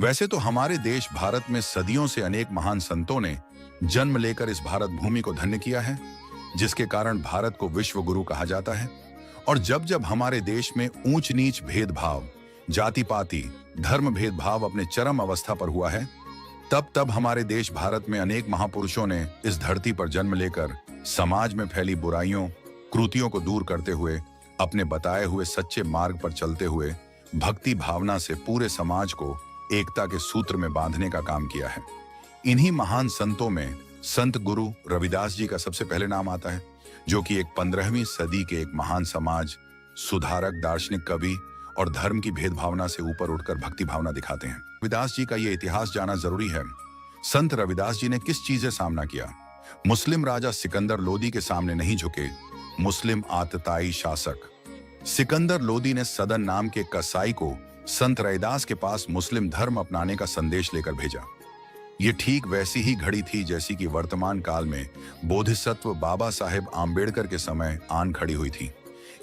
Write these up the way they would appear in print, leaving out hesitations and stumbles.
वैसे तो हमारे देश भारत में सदियों से अनेक महान संतों ने जन्म लेकर इस भारत भूमि को धन्य किया है, जिसके कारण भारत को विश्व गुरु कहा जाता है। और जब जब हमारे देश में ऊंच नीच भेदभाव, जाति पाति, धर्म भेदभाव अपने चरम अवस्था पर हुआ है, तब तब हमारे देश भारत में अनेक महापुरुषों ने इस धरती पर जन्म लेकर समाज में फैली बुराइयों, कुरीतियों को दूर करते हुए, अपने बताए हुए सच्चे मार्ग पर चलते हुए भक्ति भावना से पूरे समाज को एकता के सूत्र में बांधने का काम किया है। इन्हीं महान संतों में संत गुरु रविदास जी का सबसे पहले नाम आता है, जो कि एक 15वीं सदी के एक महान समाज सुधारक, दार्शनिक, कवि और धर्म की भेदभावना से ऊपर उठकर भक्ति भावना दिखाते हैं। रविदास जी का ये इतिहास जाना जरूरी है। संत रविदास जी ने किस चीज से सामना किया? मुस्लिम राजा सिकंदर लोदी के सामने नहीं झुके, मुस्लिम आतताई शासक सिकंदर लोदी ने सदन नाम के कसाई को संत रविदास के पास मुस्लिम धर्म अपनाने का संदेश लेकर भेजा। ये ठीक वैसी ही घड़ी थी जैसी कि वर्तमान काल में बोधिसत्व बाबा साहेब आम्बेडकर के समय आन खड़ी हुई थी।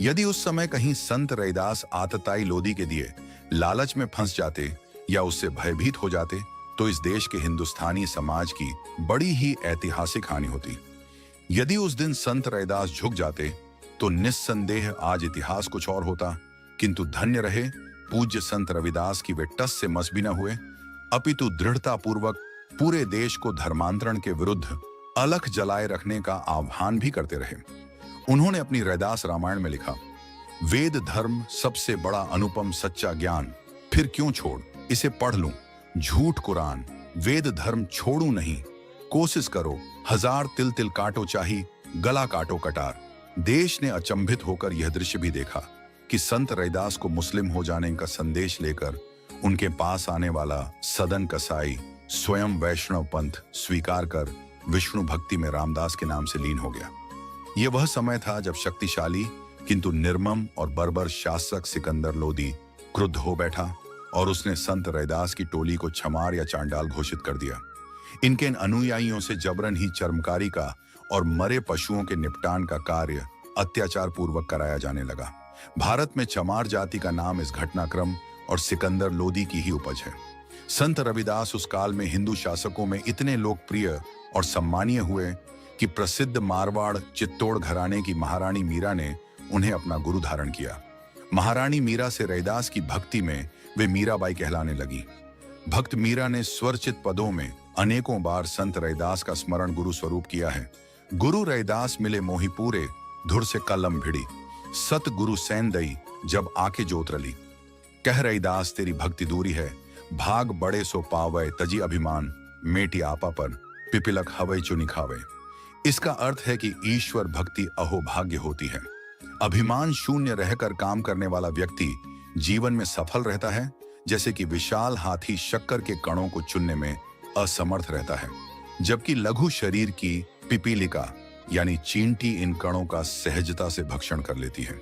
यदि उस समय कहीं संत रविदास आतताई लोदी के दिए लालच में फंस जाते या उससे भयभीत हो जाते, तो इस देश के हिंदुस्तानी समाज की बड़ी ही ऐतिहासिक हानि होती। यदि उस दिन संत रविदास झुक जाते तो निस्संदेह आज इतिहास कुछ और होता। किंतु धन्य रहे पूज्य संत रविदास की वे टस से मस भी न हुए, अपितु दृढ़ता पूर्वक पूरे देश को धर्मांतरण के विरुद्ध अलख जलाए रखने का आह्वान भी करते रहे। उन्होंने अपनी रविदास रामायण में लिखा, वेद धर्म सबसे बड़ा अनुपम सच्चा ज्ञान, फिर क्यों छोड़ इसे पढ़ लूं, झूठ कुरान, वेद धर्म छोड़ू नहीं, कोशिश करो हजार तिल तिल काटो चाही, गला काटो कटार। देश ने अचंभित होकर यह दृश्य भी देखा कि संत रविदास को मुस्लिम हो जाने का संदेश लेकर उनके पास आने वाला सदन कसाई स्वयं वैष्णव पंथ स्वीकार कर विष्णु भक्ति में रामदास के नाम से लीन हो गया। यह वह समय था जब शक्तिशाली किंतु निर्मम और बर्बर शासक सिकंदर लोदी क्रुद्ध हो बैठा और उसने संत रविदास की टोली को छमार या चांडाल घोषित कर दिया। इनके अनुयायियों से जबरन ही चर्मकारी का और मरे पशुओं के निपटान का कार्य अत्याचार पूर्वक कराया जाने लगा। भारत में चमार जाति का नाम इस घटनाक्रम और सिकंदर लोदी की ही उपज है। संत रविदास उस काल में हिंदू शासकों में इतने लोकप्रिय और सम्मानीय हुए कि प्रसिद्ध मारवाड़ चित्तौड़ घराने की महारानी मीरा ने उन्हें अपना गुरु धारण किया। महारानी मीरा से रविदास की भक्ति में वे मीराबाई कहलाने लगी। भक्त मीरा ने स्वरचित पदों में अनेकों बार संत रविदास का स्मरण गुरु स्वरूप किया है। गुरु रविदास मिले मोहि पूरे, धुर से कलम भिड़ी, सत गुरु सैन दई जब आके जोत रली। कह रविदास तेरी भक्ति दूरी है, भाग बड़े सो पावे तजी अभिमान, मेटी आपा पर पिपिलक हवै चुनी खावे। इसका अर्थ है कि ईश्वर भक्ति अहोभाग्य होती है। अभिमान शून्य रहकर काम करने वाला व्यक्ति जीवन में सफल रहता है, जैसे कि विशाल हाथी शक्कर के कणों को चुनने में असमर्थ रहता है, जबकि लघु शरीर की पिपीलिका यानी चींटी इन कणों का सहजता से भक्षण कर लेती है।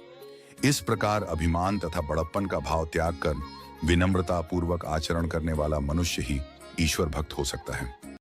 इस प्रकार अभिमान तथा बड़प्पन का भाव त्याग कर विनम्रता पूर्वक आचरण करने वाला मनुष्य ही ईश्वर भक्त हो सकता है।